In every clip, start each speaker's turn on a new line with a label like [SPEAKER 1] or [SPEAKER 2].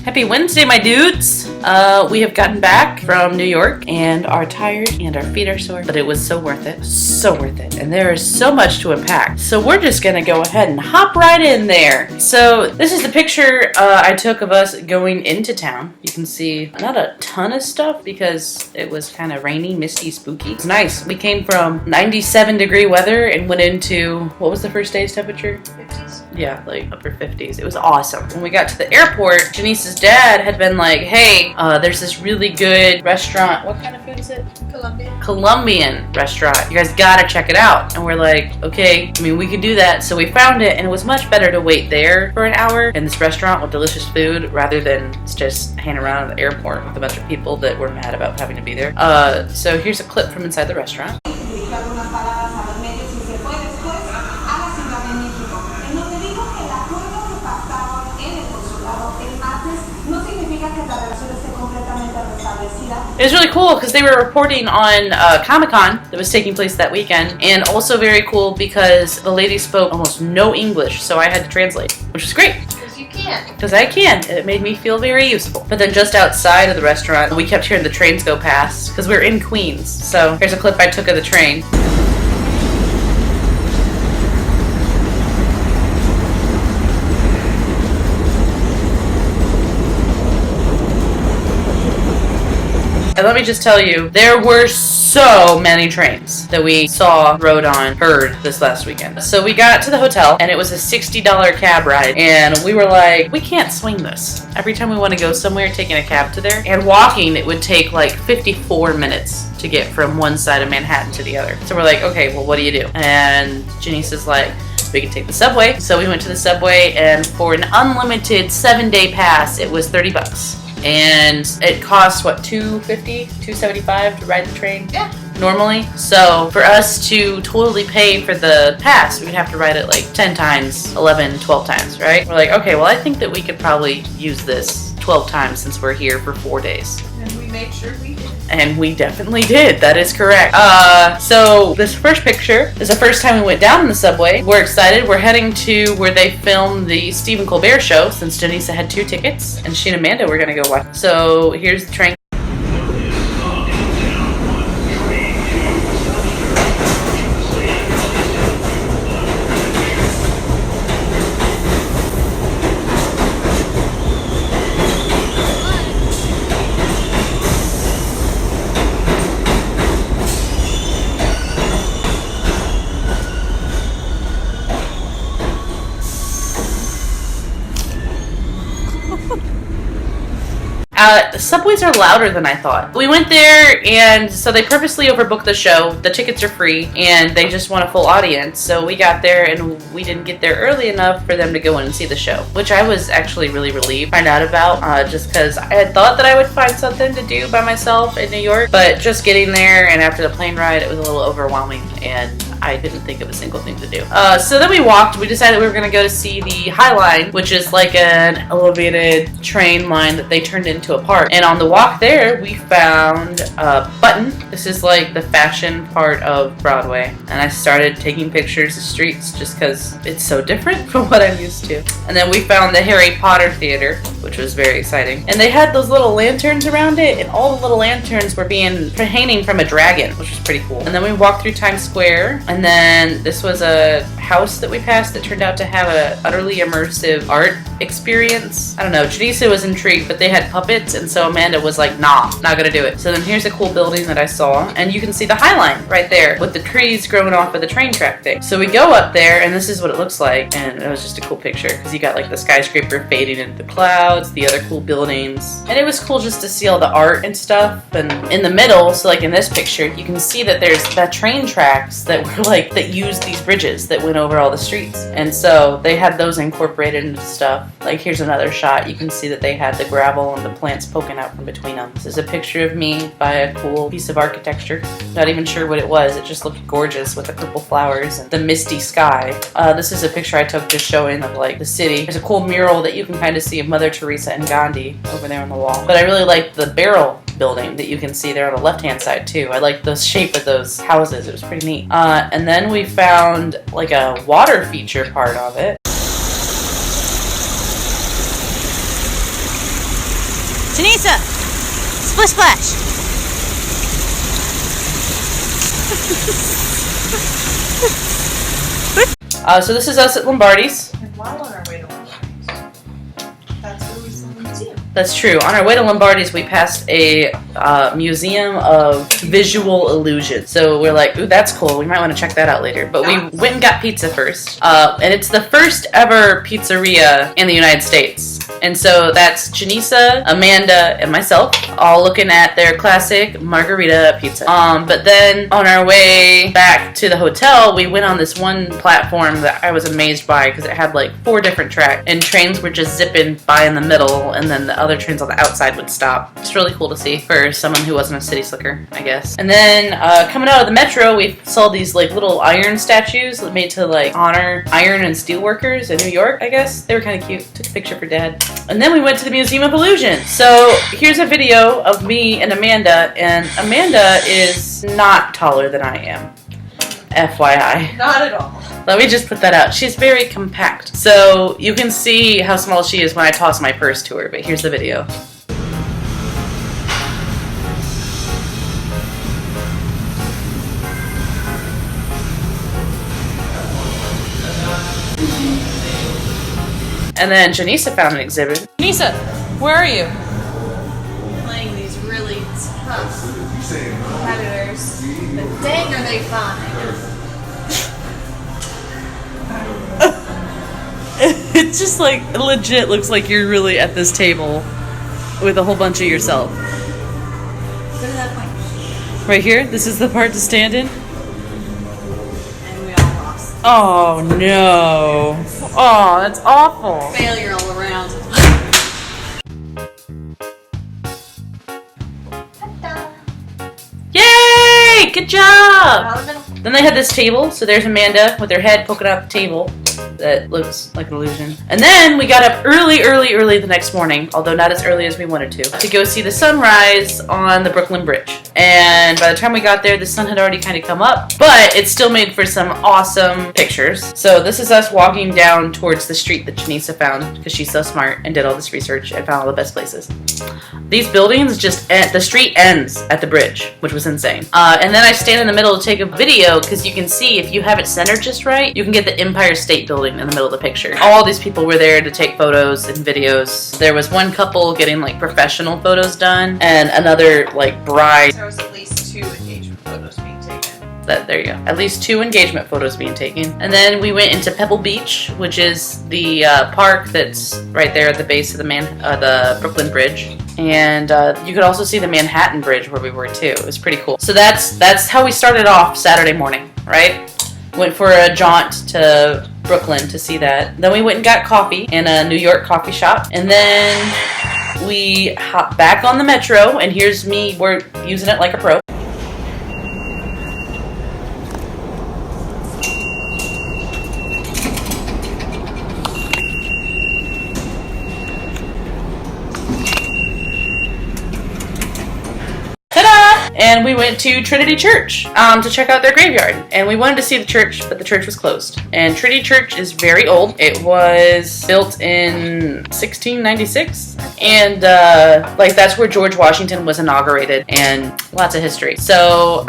[SPEAKER 1] Happy Wednesday, my dudes! We have gotten back from New York and are tired and our feet are sore, but it was so worth it. So worth it. And there is so much to unpack. So we're just gonna go ahead and hop right in there. So this is the picture I took of us going into town. You can see not a ton of stuff because it was kind of rainy, misty, spooky. It's nice. We came from 97-degree weather and went into, what was the first day's temperature?
[SPEAKER 2] 50s.
[SPEAKER 1] Yeah, like upper 50s. It was awesome. When we got to the airport, Janice's dad had been like, hey, there's this really good restaurant. What kind of food is it? Colombian restaurant. You guys gotta check it out. And we're like, okay, I mean, we could do that. So we found it, and it was much better to wait there for an hour in this restaurant with delicious food rather than just hanging around at the airport with a bunch of people that were mad about having to be there. So here's a clip from inside the restaurant. It was really cool because they were reporting on Comic-Con that was taking place that weekend, and also very cool because the lady spoke almost no English, so I had to translate, which was great.
[SPEAKER 2] Because you can.
[SPEAKER 1] Because I can. It made me feel very useful. But then just outside of the restaurant, we kept hearing the trains go past because we were in Queens. So here's a clip I took of the train. And let me just tell you, there were so many trains that we saw, rode on, heard this last weekend. So we got to the hotel, and it was a $60 cab ride, and we were like, we can't swing this. Every time we want to go somewhere, taking a cab to there, and walking, it would take like 54 minutes to get from one side of Manhattan to the other. So we're like, okay, well, what do you do? And Janice is like, we could take the subway. So we went to the subway, and for an unlimited 7-day pass, it was $30. And it costs, what, $250, $275 to ride the train?
[SPEAKER 2] Yeah.
[SPEAKER 1] Normally. So for us to totally pay for the pass, we'd have to ride it like 10 times, 11, 12 times, right? We're like, okay, well, I think that we could probably use this 12 times since we're here for 4 days.
[SPEAKER 2] And we made sure we did.
[SPEAKER 1] And we definitely did. That is correct. So this first picture is the first time we went down in the subway. We're excited. We're heading to where they filmed the Stephen Colbert show since Janisa had 2 tickets, and she and Amanda were going to go watch. So here's the train. The subways are louder than I thought. We went there, and so they purposely overbooked the show. The tickets are free, and they just want a full audience. So we got there, and we didn't get there early enough for them to go in and see the show, which I was actually really relieved to find out about, just because I had thought that I would find something to do by myself in New York. But just getting there, and after the plane ride, it was a little overwhelming, and I didn't think of a single thing to do. So then we walked. We decided we were going to go to see the High Line, which is like an elevated train line that they turned into a park. And on the walk there, we found Button. This is like the fashion part of Broadway. And I started taking pictures of streets just because it's so different from what I'm used to. And then we found the Harry Potter Theater, which was very exciting. And they had those little lanterns around it, and all the little lanterns were hanging from a dragon, which was pretty cool. And then we walked through Times Square, and then this was a house that we passed that turned out to have an utterly immersive art experience. I don't know, Janisa was intrigued, but they had puppets, and so Amanda was like, nah, not gonna do it. So then here's a cool building that I saw, and you can see the High Line right there with the trees growing off of the train track thing. So we go up there, and this is what it looks like, and it was just a cool picture because you got like the skyscraper fading into the clouds, the other cool buildings, and it was cool just to see all the art and stuff. And in the middle, so like in this picture, you can see that there's the train tracks that were like, that used these bridges that went over all the streets, and so they had those incorporated into stuff. Like here's another shot, you can see that they had the gravel and the plants poking out from between them. This is a picture of me by a cool piece of architecture. Not even sure what it was, it just looked gorgeous with the purple flowers and the misty sky. This is a picture I took just showing of like the city. There's a cool mural that you can kind of see of Mother Teresa and Gandhi over there on the wall. But I really like the barrel building that you can see there on the left hand side too. I like the shape of those houses, it was pretty neat. And then we found like a water feature part of it. Janisa! Splish splash! So this is us at Lombardi's.
[SPEAKER 2] And while on our way to Lombardi's, that's where we saw the museum.
[SPEAKER 1] That's true. On our way to Lombardi's, we passed a museum of visual illusion. So we're like, ooh, that's cool. We might want to check that out later. But we went and got pizza first. And it's the first ever pizzeria in the United States. And so that's Janisa, Amanda, and myself all looking at their classic margarita pizza. But then on our way back to the hotel, we went on this one platform that I was amazed by because it had like 4 different tracks and trains were just zipping by in the middle and then the other trains on the outside would stop. It's really cool to see for someone who wasn't a city slicker, I guess. And then coming out of the metro, we saw these like little iron statues made to like honor iron and steel workers in New York, I guess. They were kind of cute. Took a picture for Dad. And then we went to the Museum of Illusion. So here's a video of me and Amanda is not taller than I am. FYI.
[SPEAKER 2] Not at all.
[SPEAKER 1] Let me just put that out. She's very compact. So you can see how small she is when I toss my purse to her, but here's the video. And then Janisa found an exhibit. Janisa, where are you?
[SPEAKER 2] Playing these really tough competitors. But dang, are they fun.
[SPEAKER 1] It's just like, legit looks like you're really at this table with a whole bunch of yourself.
[SPEAKER 2] Go to that point.
[SPEAKER 1] Right here? This is the part to stand in?
[SPEAKER 2] And we all lost.
[SPEAKER 1] Oh no. Oh, that's awful.
[SPEAKER 2] Failure all around.
[SPEAKER 1] Yay! Good job!
[SPEAKER 2] Out of the middle.
[SPEAKER 1] Then they had this table, so there's Amanda with her head poking out the table. That looks like an illusion. And then we got up early the next morning, although not as early as we wanted to go see the sunrise on the Brooklyn Bridge. And by the time we got there, the sun had already kind of come up, but it still made for some awesome pictures. So this is us walking down towards the street that Janisa found, because she's so smart and did all this research and found all the best places. These buildings just end, the street ends at the bridge, which was insane. And then I stand in the middle to take a video, because you can see if you have it centered just right, you can get the Empire State Building in the middle of the picture. All these people were there to take photos and videos. There was one couple getting like professional photos done, and another like bride.
[SPEAKER 2] There was at least 2 engagement photos being taken.
[SPEAKER 1] There you go. At least 2 engagement photos being taken. And then we went into Pebble Beach, which is the park that's right there at the base of the Brooklyn Bridge. And you could also see the Manhattan Bridge where we were too. It was pretty cool. So that's how we started off Saturday morning, right? Went for a jaunt to Brooklyn to see that. Then we went and got coffee in a New York coffee shop. And then we hopped back on the metro, and here's me, we're using it like a pro. And we went to Trinity Church to check out their graveyard. And we wanted to see the church, but the church was closed. And Trinity Church is very old. It was built in 1696. And like that's where George Washington was inaugurated, and lots of history. So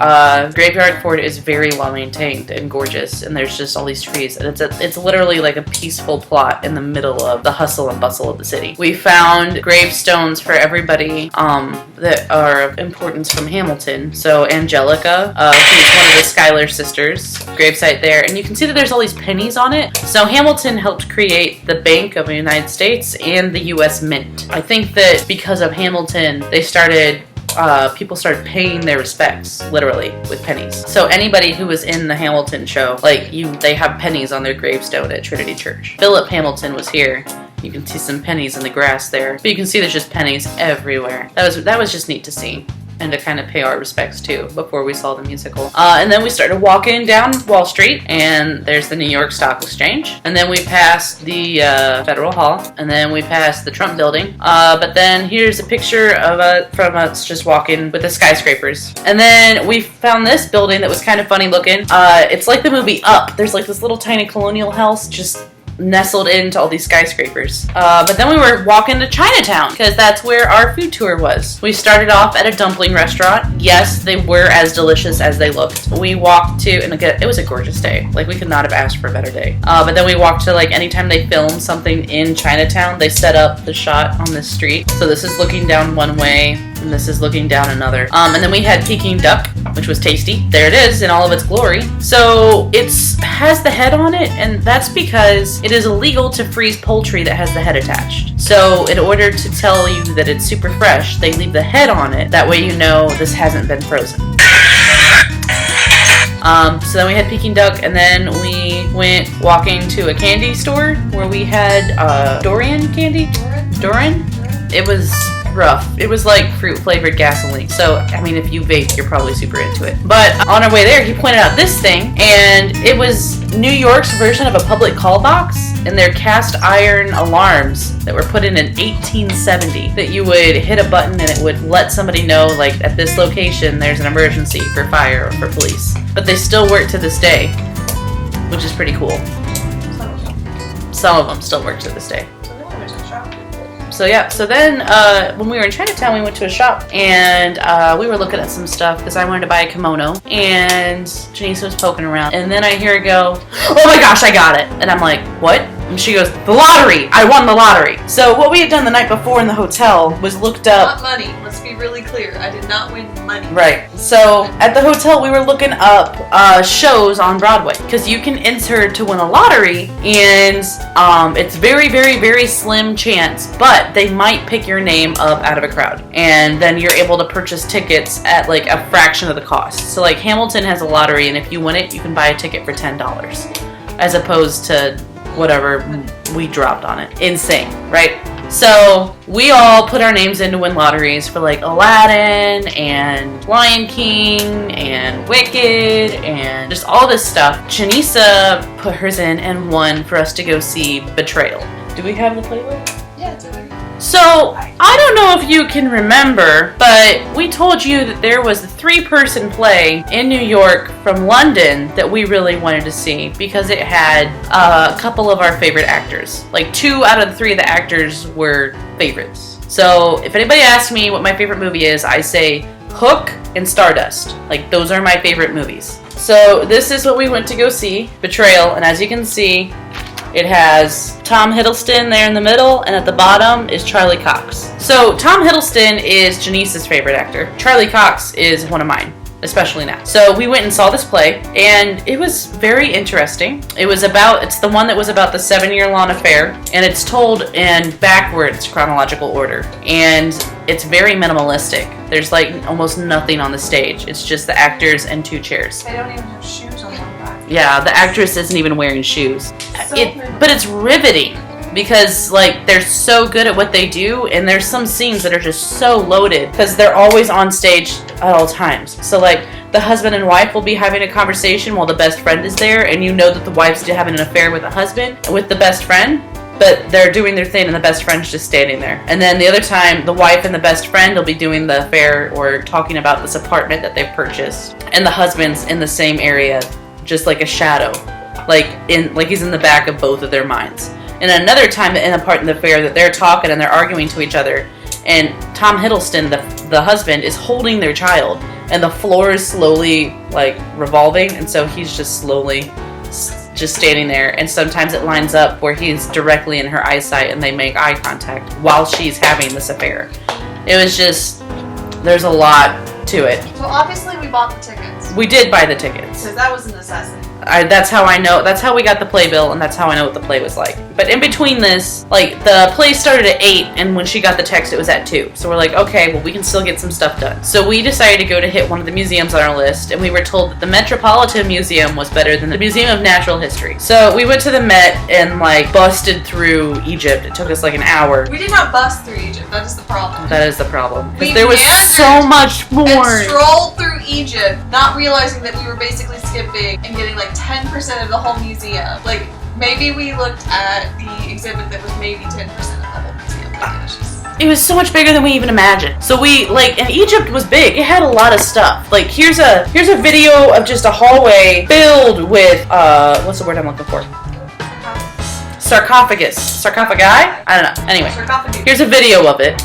[SPEAKER 1] graveyard for it is very well maintained and gorgeous. And there's just all these trees. And it's literally like a peaceful plot in the middle of the hustle and bustle of the city. We found gravestones for everybody that are of importance from Hamilton. So Angelica, who's one of the Schuyler sisters, gravesite there, and you can see that there's all these pennies on it. So Hamilton helped create the Bank of the United States and the U.S. Mint. I think that because of Hamilton, they started people started paying their respects literally with pennies. So anybody who was in the Hamilton show, like they have pennies on their gravestone at Trinity Church. Philip Hamilton was here. You can see some pennies in the grass there, but you can see there's just pennies everywhere. That was just neat to see, and to kind of pay our respects too before we saw the musical. And then we started walking down Wall Street, and there's the New York Stock Exchange, and then we passed the Federal Hall, and then we passed the Trump Building. But then here's a picture of from us just walking with the skyscrapers. And then we found this building that was kind of funny looking. It's like the movie Up. There's like this little tiny colonial house just nestled into all these skyscrapers. But then we were walking to Chinatown because that's where our food tour was. We started off at a dumpling restaurant. Yes, they were as delicious as they looked. We walked to, and again, it was a gorgeous day. Like, we could not have asked for a better day. But then we walked to, like, anytime they film something in Chinatown, they set up the shot on this street. So this is looking down one way, and this is looking down another. And then we had Peking duck, which was tasty. There it is in all of its glory. So it has the head on it, and that's because it is illegal to freeze poultry that has the head attached. So in order to tell you that it's super fresh, they leave the head on it. That way you know this hasn't been frozen. So then we had Peking duck, and then we went walking to a candy store where we had durian candy. Durian? It was rough. It was like fruit flavored gasoline. So, I mean, if you vape, you're probably super into it. But on our way there, he pointed out this thing, and it was New York's version of a public call box, and they're cast iron alarms that were put in 1870 that you would hit a button and it would let somebody know, like, at this location there's an emergency for fire or for police. But they still work to this day, which is pretty cool. Some of them still work to this day. So yeah, so then when we were in Chinatown, we went to a shop, and we were looking at some stuff because I wanted to buy a kimono, and Janice was poking around, and then I hear her go, "Oh my gosh, I got it!" And I'm like, "What?" And she goes, "The lottery! I won the lottery!" So what we had done the night before in the hotel was looked up...
[SPEAKER 2] Not money. Let's be really clear. I did not win money.
[SPEAKER 1] Right. So at the hotel, we were looking up shows on Broadway, because you can enter to win a lottery, and it's very, very, very slim chance, but they might pick your name up out of a crowd, and then you're able to purchase tickets at like a fraction of the cost. So like Hamilton has a lottery, and if you win it, you can buy a ticket for $10, as opposed to whatever we dropped on it. Insane, right? So we all put our names in to win lotteries for like Aladdin and Lion King and Wicked and just all this stuff. Janisa put hers in and won for us to go see Betrayal. Do we have the playbook?
[SPEAKER 2] Yeah, it's over.
[SPEAKER 1] So, I don't know if you can remember, but we told you that there was a 3-person play in New York from London that we really wanted to see because it had a couple of our favorite actors. Like 2 out of the 3 of the actors were favorites. So, if anybody asks me what my favorite movie is, I say Hook and Stardust. Like, those are my favorite movies. So, this is what we went to go see, Betrayal, and as you can see, it has Tom Hiddleston there in the middle, and at the bottom is Charlie Cox. So Tom Hiddleston is Janice's favorite actor. Charlie Cox is one of mine, especially now. So we went and saw this play, and it was very interesting. It's the one that was about the 7-year-long affair, and it's told in backwards chronological order, and it's very minimalistic. There's like almost nothing on the stage. It's just the actors and 2 chairs.
[SPEAKER 2] They don't even have shoes on one back.
[SPEAKER 1] Yeah, the actress isn't even wearing shoes. But it's riveting because like they're so good at what they do, and there's some scenes that are just so loaded because they're always on stage at all times. So like the husband and wife will be having a conversation while the best friend is there, and you know that the wife's having an affair with the husband, with the best friend, but they're doing their thing and the best friend's just standing there. And then the other time, the wife and the best friend will be doing the affair or talking about this apartment that they've purchased, and the husband's in the same area, just like a shadow, like he's in the back of both of their minds. And another time in a part in the affair that they're talking and they're arguing to each other, and Tom Hiddleston, the husband, is holding their child, and the floor is slowly like revolving, and so he's just slowly just standing there, and sometimes it lines up where he's directly in her eyesight and they make eye contact while she's having this affair. It was just, there's a lot to it.
[SPEAKER 2] So obviously we bought the tickets.
[SPEAKER 1] We did buy the tickets.
[SPEAKER 2] Because that was a necessity.
[SPEAKER 1] That's how I know. That's how we got the playbill, and that's how I know what the play was like. But in between this, like, the play started at 8, and when she got the text, it was at 2. So we're like, okay, well, we can still get some stuff done. So we decided to go to hit one of the museums on our list, and we were told that the Metropolitan Museum was better than the Museum of Natural History. So we went to the Met and, like, busted through Egypt. It took us, like, an hour.
[SPEAKER 2] We did not bust through Egypt. That is the problem.
[SPEAKER 1] That is the problem.
[SPEAKER 2] We
[SPEAKER 1] there was so much more.
[SPEAKER 2] And strolled through Egypt, not realizing that we were basically skipping and getting, like, 10% of the whole museum. Like, maybe we looked at the exhibit that was maybe 10% of the whole museum. Like,
[SPEAKER 1] it was so much bigger than we even imagined. So we, like, and Egypt was big. It had a lot of stuff. Like, here's a video of just a hallway filled with, what's the word I'm looking for? sarcophagus. Sarcophagi? I don't know. Anyway,
[SPEAKER 2] Sarcophagus.
[SPEAKER 1] here's a video of it.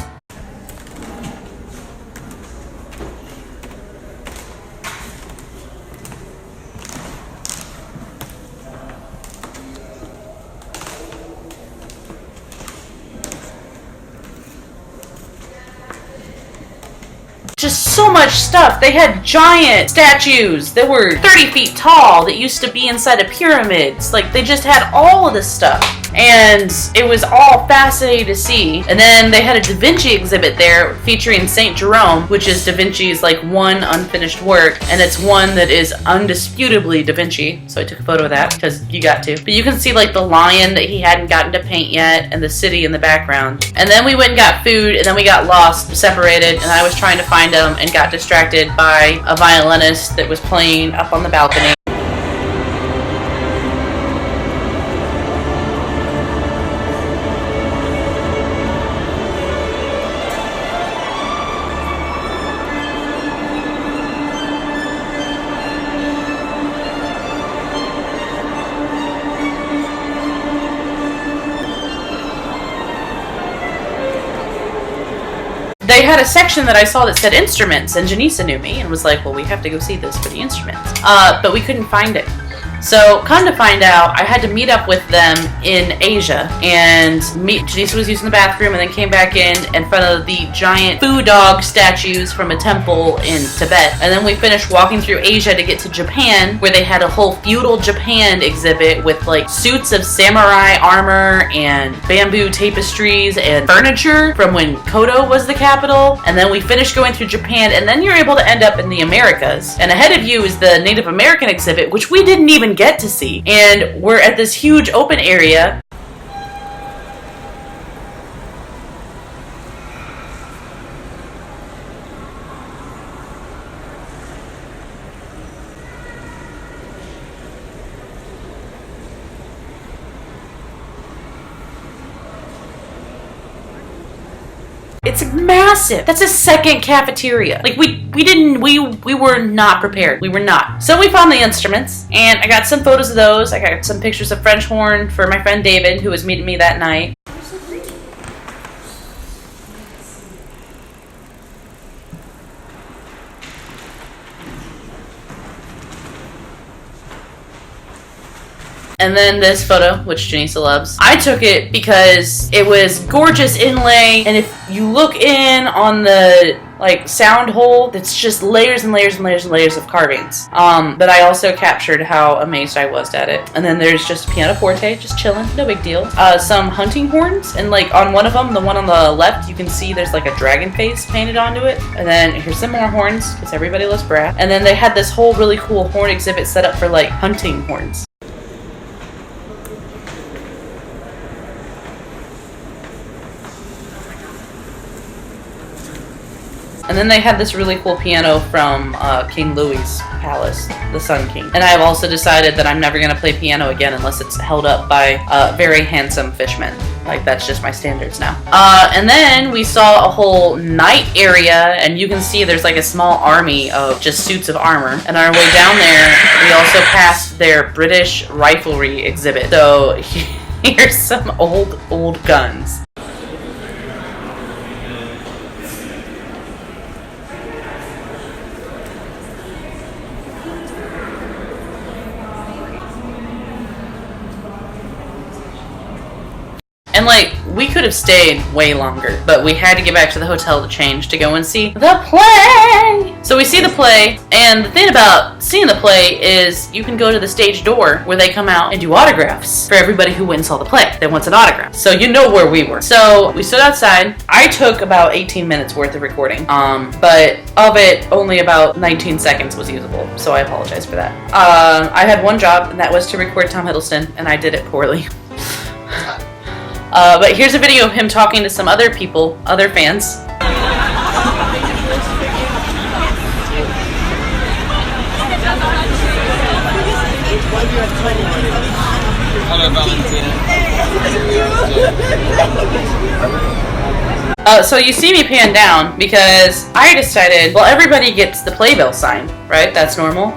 [SPEAKER 1] Just so much stuff. They had giant statues that were 30 feet tall that used to be inside of pyramids. Like, they just had all of this stuff. And it was all fascinating to see. And then they had a Da Vinci exhibit there featuring St. Jerome, which is Da Vinci's like one unfinished work. And it's one that is undisputably Da Vinci. So I took a photo of that because you got to. But you can see like the lion that he hadn't gotten to paint yet and the city in the background. And then we went and got food and then we got lost, separated, and I was trying to find them and got distracted by a violinist that was playing up on the balcony. They had a section that I saw that said instruments, and Janisa knew me and was like, well, we have to go see this for the instruments. But we couldn't find it. So, come to find out, I had to meet up with them in Asia, and Janisa was using the bathroom and then came back in front of the giant food dog statues from a temple in Tibet. And then we finished walking through Asia to get to Japan, where they had a whole feudal Japan exhibit with like suits of samurai armor and bamboo tapestries and furniture from when Kodo was the capital. And then we finished going through Japan, and then you're able to end up in the Americas. And ahead of you is the Native American exhibit, which we didn't even get to see. And we're at this huge open area. It's massive. That's a second cafeteria. Like we were not prepared. We were not. So we found the instruments and I got some photos of those. I got some pictures of French horn for my friend David, who was meeting me that night. And then this photo, which Janisa loves. I took it because it was gorgeous inlay, and if you look in on the like sound hole, it's just layers and layers and layers and layers of carvings. But I also captured how amazed I was at it. And then there's just piano forte, just chilling, no big deal. Some hunting horns, and like on one of them, the one on the left, you can see there's like a dragon face painted onto it. And then here's some more horns, because everybody loves brass. And then they had this whole really cool horn exhibit set up for like hunting horns. And then they had this really cool piano from King Louis's palace, the Sun King. And I have also decided that I'm never going to play piano again unless it's held up by very handsome fishmen. Like, that's just my standards now. And then we saw a whole night area, and you can see there's like a small army of just suits of armor. And on our way down there, we also passed their British riflery exhibit. So here's some old guns. And like, we could have stayed way longer, but we had to get back to the hotel to change to go and see the play! So we see the play, and the thing about seeing the play is you can go to the stage door where they come out and do autographs for everybody who went and saw the play that wants an autograph. So you know where we were. So we stood outside. I took about 18 minutes worth of recording, but of it, only about 19 seconds was usable, so I apologize for that. I had one job, and that was to record Tom Hiddleston, and I did it poorly. But here's a video of him talking to some other people, other fans.
[SPEAKER 3] Hello, Valentina.
[SPEAKER 1] So you see me pan down because I decided, well, everybody gets the playbill sign, right? That's normal.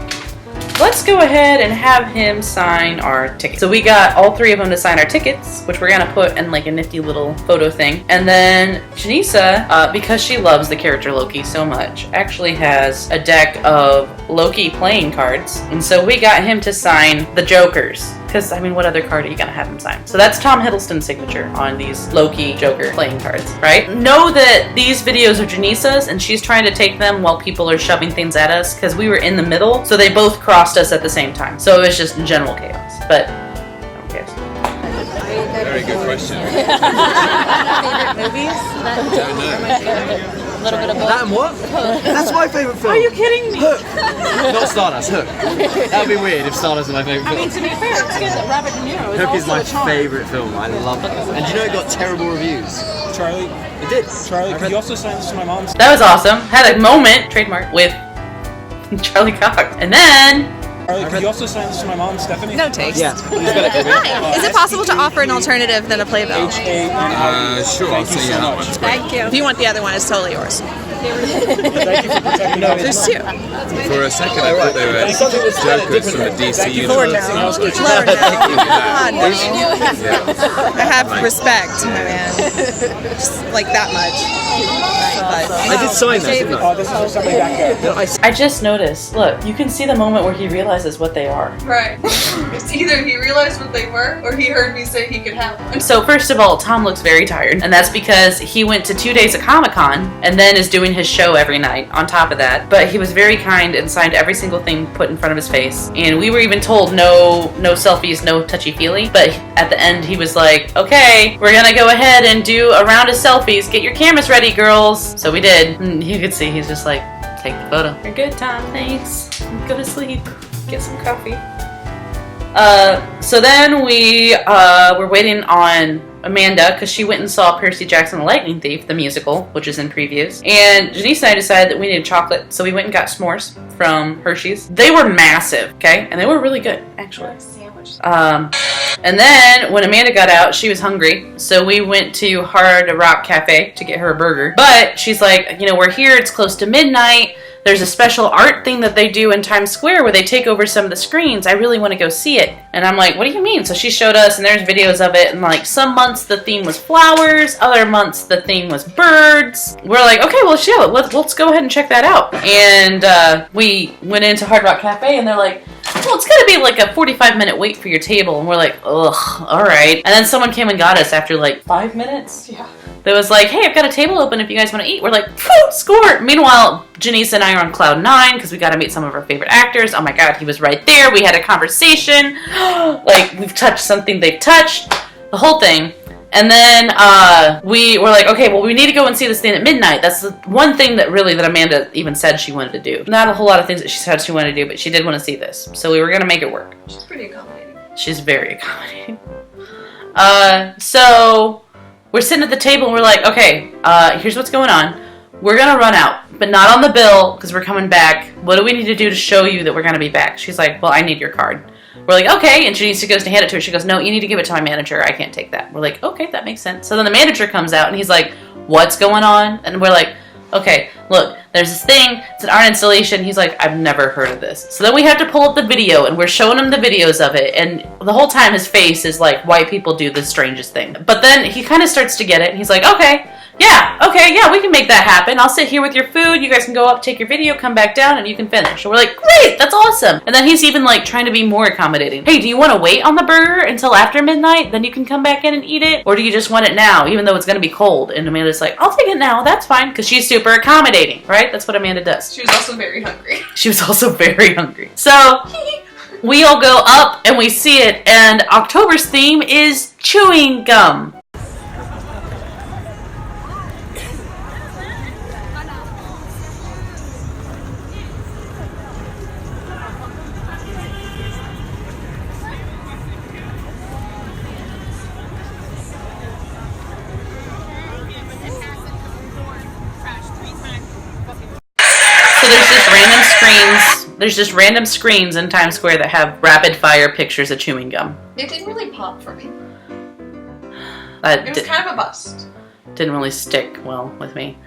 [SPEAKER 1] let's go ahead and have him sign our tickets. So we got all three of them to sign our tickets, which we're gonna put in like a nifty little photo thing. And then Janisa, because she loves the character Loki so much, actually has a deck of Loki playing cards. And so we got him to sign the Jokers. Because, I mean, what other card are you going to have him sign? So that's Tom Hiddleston's signature on these Loki Joker playing cards, right? Know that these videos are Janisa's, and she's trying to take them while people are shoving things at us, because we were in the middle, so they both crossed us at the same time. So it was just general chaos. But, who cares?
[SPEAKER 3] Very good question.
[SPEAKER 4] Favorite movies?
[SPEAKER 3] Don't know.
[SPEAKER 4] A little bit of both.
[SPEAKER 5] That and what? That's my favourite film.
[SPEAKER 4] Are you kidding me?
[SPEAKER 5] Hook. Not Stardust, Hook. That would be weird if Stardust was my favourite
[SPEAKER 4] I
[SPEAKER 5] film.
[SPEAKER 4] mean, to be fair, it's good that Robert De Niro is
[SPEAKER 5] Hook
[SPEAKER 4] also
[SPEAKER 5] is my
[SPEAKER 4] a charm.
[SPEAKER 5] favourite film. I love it. And do you know it got terrible reviews?
[SPEAKER 6] Charlie,
[SPEAKER 5] It did.
[SPEAKER 6] Charlie, could you also sign this to my mom?
[SPEAKER 1] That was awesome. Had a moment, trademark, with Charlie Cox. And then...
[SPEAKER 6] Charlie, could you also sign this to my mom, Stephanie?
[SPEAKER 7] No taste.
[SPEAKER 5] Yeah.
[SPEAKER 7] Hi. Is it possible to offer an alternative than a playbill?
[SPEAKER 3] Sure, I'll say yeah, that one.
[SPEAKER 7] Thank you. If you want the other one, it's totally yours.
[SPEAKER 6] Thank you for protecting me.
[SPEAKER 7] There's two.
[SPEAKER 3] For a second, I thought they were Jokers from the DC
[SPEAKER 7] Lord,
[SPEAKER 3] universe.
[SPEAKER 7] no. Lord, no. God, no.
[SPEAKER 3] Yeah.
[SPEAKER 7] I have respect, my man. Just like that much. But,
[SPEAKER 5] I did sign that, didn't I?
[SPEAKER 6] Oh, this is for somebody back there.
[SPEAKER 1] I just noticed, look, you can see the moment where he realizes what they are.
[SPEAKER 2] Right. It's either he realized what they were, or he heard me say he could have one.
[SPEAKER 1] So first of all, Tom looks very tired, and that's because he went to 2 days of Comic-Con and then is doing his show every night on top of that. But he was very kind and signed every single thing put in front of his face. And we were even told no selfies, no touchy-feely. But at the end, he was like, okay, we're gonna go ahead and do a round of selfies. Get your cameras ready, girls. So we did. And you could see he's just like, take the photo. You're good, Tom. Thanks. Go to sleep. Get some coffee. So then we were waiting on Amanda because she went and saw Percy Jackson the Lightning Thief, the musical, which is in previews. And Janice and I decided that we needed chocolate, so we went and got s'mores from Hershey's. They were massive, okay? And they were really good, actually.
[SPEAKER 2] Sandwich.
[SPEAKER 1] And then when Amanda got out, she was hungry, so we went to Hard Rock Cafe to get her a burger. But she's like, you know, we're here, it's close to midnight. There's a special art thing that they do in Times Square where they take over some of the screens. I really want to go see it. And I'm like, what do you mean? So she showed us, and there's videos of it, and like some months the theme was flowers, other months the theme was birds. We're like, okay, well, yeah, let's go ahead and check that out. And we went into Hard Rock Cafe, and they're like, well, it's gonna be like a 45-minute wait for your table. And we're like, ugh, all right. And then someone came and got us after like 5 minutes.
[SPEAKER 2] Yeah.
[SPEAKER 1] That was like, hey, I've got a table open if you guys want to eat. We're like, phew, score. Meanwhile, Janice and I are on cloud 9 because we got to meet some of our favorite actors. Oh my God, he was right there. We had a conversation. Like, we've touched something they've touched. The whole thing. And then we were like, okay, well, we need to go and see this thing at midnight. That's the one thing that Amanda even said she wanted to do. Not a whole lot of things that she said she wanted to do, but she did want to see this. So we were going to make it work.
[SPEAKER 2] She's pretty accommodating.
[SPEAKER 1] She's very accommodating. So we're sitting at the table and we're like, okay, here's what's going on. We're going to run out, but not on the bill because we're coming back. What do we need to do to show you that we're going to be back? She's like, well, I need your card. We're like, okay. And she goes to hand it to her. She goes, no, you need to give it to my manager. I can't take that. We're like, okay, that makes sense. So then the manager comes out and he's like, what's going on? And we're like, okay, look, there's this thing. It's an art installation. He's like, I've never heard of this. So then we have to pull up the video and we're showing him the videos of it. And the whole time his face is like, white people do the strangest thing. But then he kind of starts to get it. And he's like, okay, yeah, we can make that happen. I'll sit here with your food. You guys can go up, take your video, come back down, and you can finish. And we're like, great, that's awesome. And then he's even like trying to be more accommodating. Hey, do you want to wait on the burger until after midnight? Then you can come back in and eat it? Or do you just want it now, even though it's going to be cold? And Amanda's like, I'll take it now. That's fine. Because she's super accommodating, right? That's what Amanda does.
[SPEAKER 2] She was also very hungry.
[SPEAKER 1] She was also very hungry. So we all go up and we see it. And October's theme is chewing gum. There's just random screens in Times Square that have rapid fire pictures of chewing gum.
[SPEAKER 2] It didn't really pop for me.
[SPEAKER 1] That
[SPEAKER 2] It was kind of a bust.
[SPEAKER 1] didn't really stick well with me.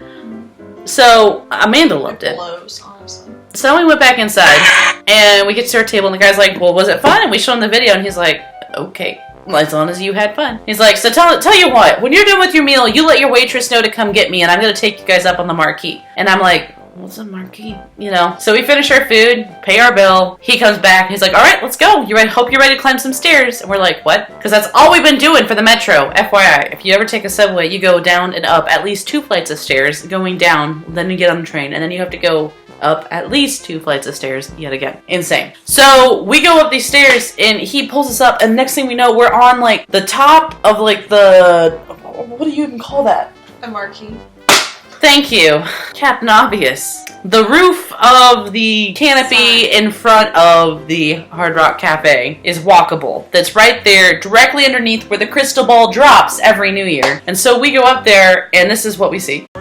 [SPEAKER 1] So Amanda loved it.
[SPEAKER 2] Blows, honestly.
[SPEAKER 1] So we went back inside, and we get to our table, and the guy's like, well, was it fun? And we show him the video, and he's like, okay. Well, as long as you had fun. He's like, so tell you what, when you're done with your meal, you let your waitress know to come get me, and I'm going to take you guys up on the marquee. And I'm like, what's a marquee? You know. So we finish our food, pay our bill. He comes back, and he's like, all right, let's go. You ready? Hope you're ready to climb some stairs. And we're like, what? Because that's all we've been doing for the metro. FYI, if you ever take a subway, you go down and up at least 2 flights of stairs, going down, then you get on the train, and then you have to go up at least 2 flights of stairs yet again. Insane. So we go up these stairs and he pulls us up, and next thing we know, we're on like the top of like the, what do you even call that?
[SPEAKER 2] A marquee.
[SPEAKER 1] Thank you. Captain Obvious. The roof of the canopy in front of the Hard Rock Cafe is walkable. That's right there, directly underneath where the crystal ball drops every New Year. And so we go up there, and this is what we see.
[SPEAKER 8] We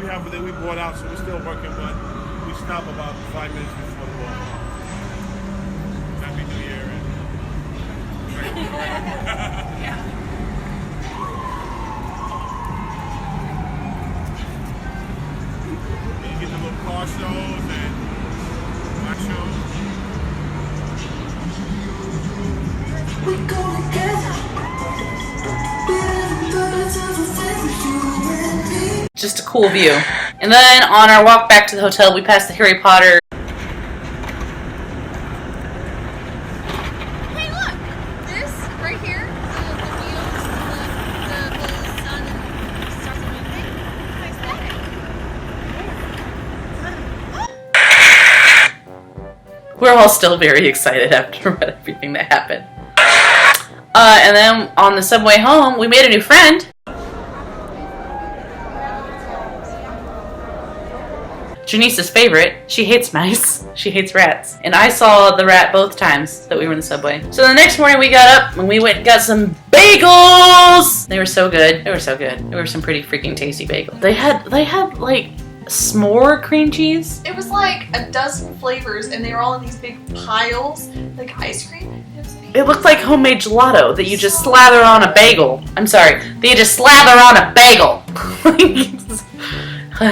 [SPEAKER 8] have everything we bought out, so we're still working, but we stop about 5 minutes before the ball. Happy New Year. You get the little car shows and black shows.
[SPEAKER 9] We go together.
[SPEAKER 1] Just a cool view. And then on our walk back to the hotel, we passed the Harry Potter.
[SPEAKER 10] Hey, look! This right here, the wheels, the sun and stars and everything. How aesthetic.
[SPEAKER 1] We're all still very excited after everything that happened. And then on the subway home, we made a new friend. Janice's favorite. She hates mice. She hates rats. And I saw the rat both times that we were in the subway. So the next morning we got up and we went and got some bagels! They were so good. They were so good. They were some pretty freaking tasty bagels. They had like s'more cream cheese.
[SPEAKER 2] It was like a dozen flavors, and they were all in these big piles, like ice cream.
[SPEAKER 1] It looked like homemade gelato that you just slather on a bagel. I'm sorry, that you just slather on a bagel.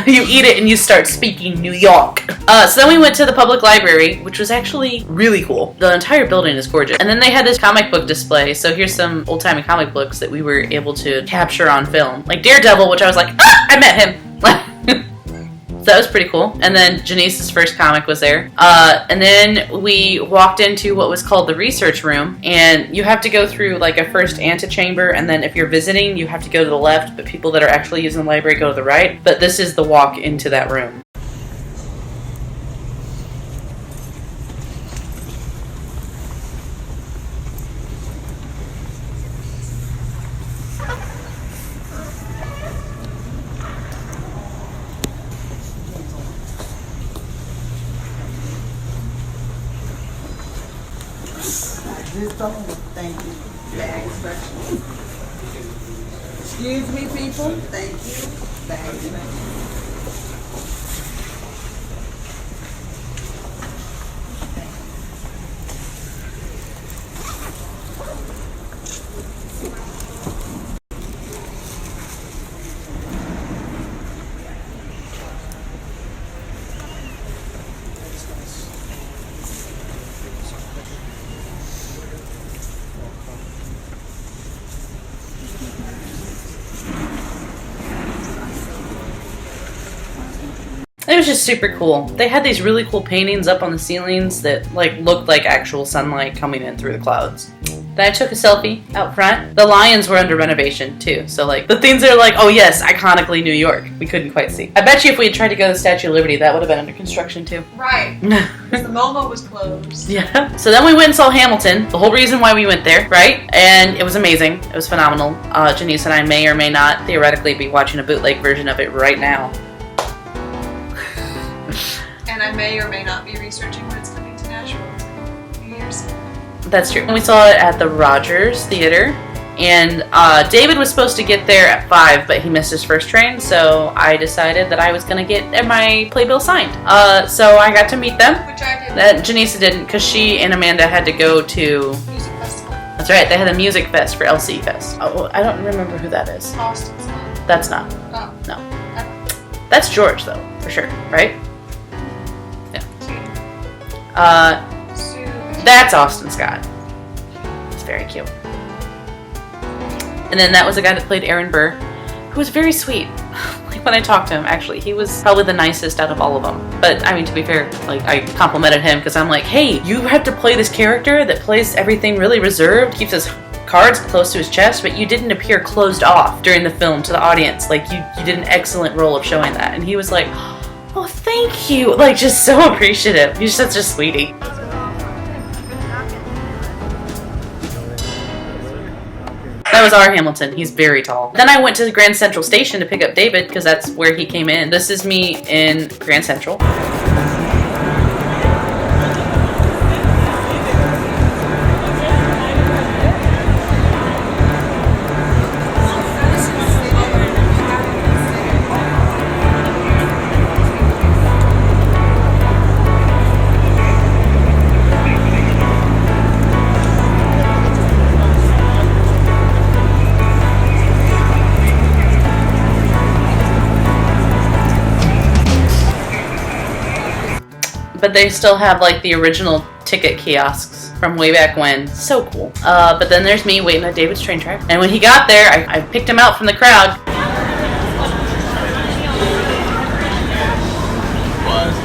[SPEAKER 1] You eat it and you start speaking New York. So then we went to the public library, which was actually really cool. The entire building is gorgeous. And then they had this comic book display. So here's some old-timey comic books that we were able to capture on film. Like Daredevil, which I was like, ah, I met him. So that was pretty cool. And then Janice's first comic was there. And then we walked into what was called the research room. And you have to go through like a first antechamber. And then if you're visiting, you have to go to the left. But people that are actually using the library go to the right. But this is the walk into that room.
[SPEAKER 11] Thank you. Bag special. Excuse me, people. Thank you. Bag special.
[SPEAKER 1] It was just super cool. They had these really cool paintings up on the ceilings that like looked like actual sunlight coming in through the clouds. Then I took a selfie out front. The lions were under renovation too, so like the things that are like, oh yes, iconically New York, we couldn't quite see. I bet you if we had tried to go to the Statue of Liberty, that would have been under construction too.
[SPEAKER 2] Right. Because the MoMA was closed.
[SPEAKER 1] Yeah. So then we went and saw Hamilton, the whole reason why we went there, right? And it was amazing. It was phenomenal. Janice and I may or may not theoretically be watching a bootleg version of it right now.
[SPEAKER 2] And I may or may not be researching when it's coming to Nashville in a few years.
[SPEAKER 1] That's true. We saw it at the Rogers Theater, and David was supposed to get there at 5, but he missed his first train, so I decided that I was going to get my playbill signed. So I got to meet them.
[SPEAKER 2] Which I did.
[SPEAKER 1] That Janisa didn't, because she and Amanda had to go to...
[SPEAKER 2] Music festival.
[SPEAKER 1] That's right, they had a music fest for LC Fest. Oh, I don't remember who that is.
[SPEAKER 2] Austin's.
[SPEAKER 1] That's not.
[SPEAKER 2] Oh.
[SPEAKER 1] No. That's George, though, for sure, right? Yeah. That's Austin Scott. He's very cute. And then that was the guy that played Aaron Burr, who was very sweet. Like when I talked to him, actually, he was probably the nicest out of all of them. But I mean, to be fair, like I complimented him because I'm like, hey, you have to play this character that plays everything really reserved, keeps his cards close to his chest, but you didn't appear closed off during the film to the audience. Like you did an excellent role of showing that. And he was like, oh, thank you. Like just so appreciative. He's such a sweetie. That was our Hamilton. He's very tall. Then I went to the Grand Central Station to pick up David because that's where he came in. This is me in Grand Central. But they still have like the original ticket kiosks from way back when. So cool. But then there's me waiting at David's train track. And when he got there, I picked him out from the crowd.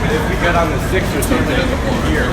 [SPEAKER 5] If we get on the 6th or something here.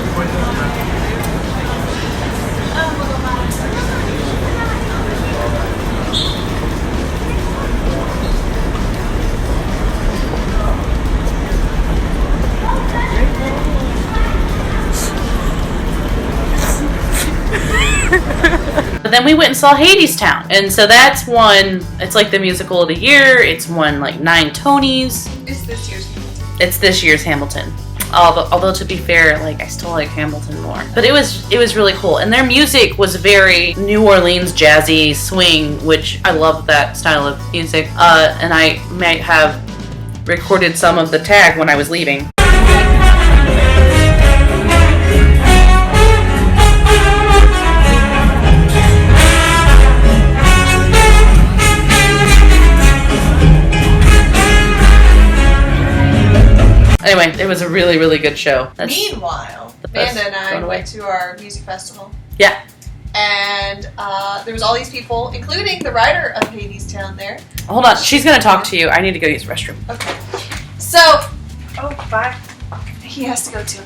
[SPEAKER 1] But then we went and saw Hadestown, and so that's won. It's like the musical of the year. It's won like 9 Tonys.
[SPEAKER 2] It's this year's Hamilton.
[SPEAKER 1] It's this year's Hamilton. Although to be fair, like I still like Hamilton more. But it was really cool, and their music was very New Orleans jazzy swing, which I love that style of music. And I might have recorded some of the tag when I was leaving. Anyway, it was a really, really good show.
[SPEAKER 2] Meanwhile, Amanda and I went to our music festival.
[SPEAKER 1] Yeah.
[SPEAKER 2] And there was all these people, including the writer of Hadestown there.
[SPEAKER 1] Hold on, she's gonna talk to you. I need to go use the restroom.
[SPEAKER 2] Okay. So, oh, bye. He has to go too.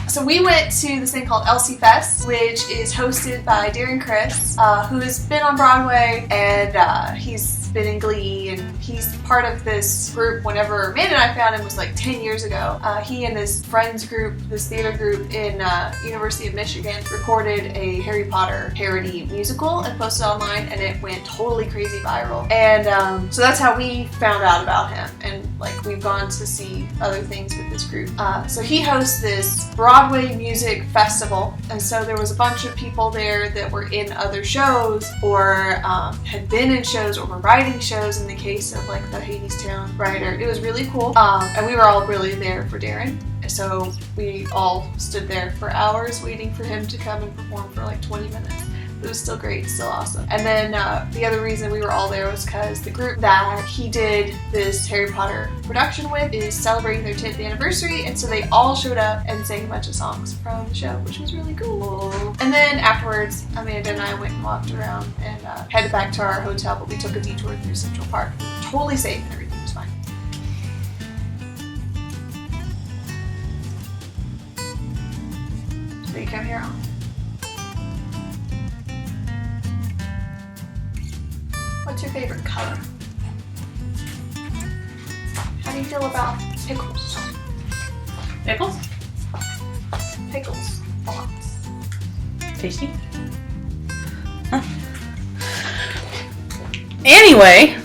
[SPEAKER 2] So we went to this thing called LC Fest, which is hosted by Darren Criss, who has been on Broadway, and he's been in Glee, and he's part of this group. Whenever Amanda and I found him was like 10 years ago. He and his friends group, this theater group in University of Michigan, recorded a Harry Potter parody musical and posted online, and it went totally crazy viral. And so that's how we found out about him, and like we've gone to see other things with this group. So he hosts this Broadway music festival, and so there was a bunch of people there that were in other shows or had been in shows or were writing shows in the case of like the Hadestown writer. It was really cool, and we were all really there for Darren, so we all stood there for hours waiting for him to come and perform for like 20 minutes. It was still great, still awesome. And then the other reason we were all there was because the group that he did this Harry Potter production with is celebrating their 10th anniversary, and so they all showed up and sang a bunch of songs from the show, which was really cool. And then afterwards, Amanda and I went and walked around and headed back to our hotel, but we took a detour through Central Park. We were totally safe and everything was fine. So you come here on. What's your favorite color? How do you feel about pickles?
[SPEAKER 1] Pickles?
[SPEAKER 2] Pickles. Lots.
[SPEAKER 1] Tasty? Huh. Anyway,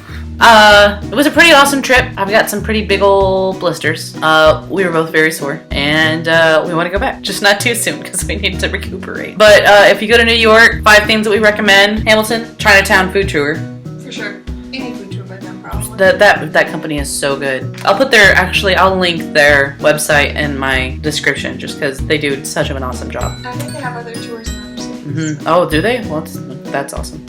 [SPEAKER 1] it was a pretty awesome trip. I've got some pretty big old blisters. We were both very sore, and we want to go back. Just not too soon because we need to recuperate. But if you go to New York, 5 things that we recommend: Hamilton, Chinatown food tour.
[SPEAKER 2] For sure. Any food tour by them, probably.
[SPEAKER 1] That company is so good. I'll link their website in my description just because they do such of an awesome job.
[SPEAKER 2] I think they have other tours in other cities.
[SPEAKER 1] Oh, do they? Well, that's awesome.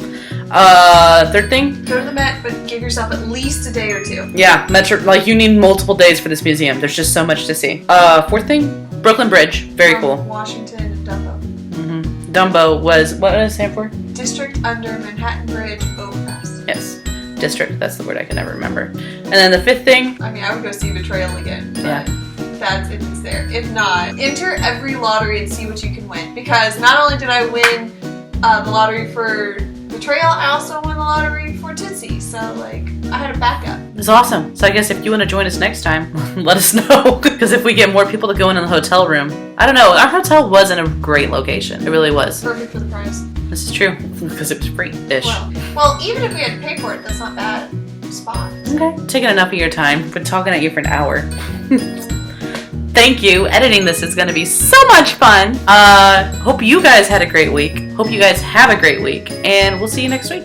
[SPEAKER 1] Third thing?
[SPEAKER 2] Go to the Met, but give yourself at least a day or two.
[SPEAKER 1] Yeah, Metro. Like you need multiple days for this museum. There's just so much to see. Fourth thing? Brooklyn Bridge. Very cool.
[SPEAKER 2] Washington and Dumbo.
[SPEAKER 1] Dumbo was, what does it stand for?
[SPEAKER 2] District under Manhattan Bridge overpass.
[SPEAKER 1] Yes. District. That's the word I can never remember. And then the fifth thing?
[SPEAKER 2] I mean, I would go see the trail again. But
[SPEAKER 1] Yeah.
[SPEAKER 2] That's if it's there. If not, enter every lottery and see what you can win. Because not only did I win the lottery for the trail, I also won the lottery for Tootsie. So, like, I had a backup.
[SPEAKER 1] It was awesome. So I guess if you want to join us next time, let us know. Because if we get more people to go in the hotel room, I don't know. Our hotel was in a great location. It really was.
[SPEAKER 2] Perfect for the price.
[SPEAKER 1] This is true. Because it was free-ish.
[SPEAKER 2] Well, even if we had to pay for it, that's not bad. Spot.
[SPEAKER 1] Okay. Taking enough of your time. Been talking at you for an hour. Thank you. Editing this is going to be so much fun. Hope you guys had a great week. Hope you guys have a great week. And we'll see you next week.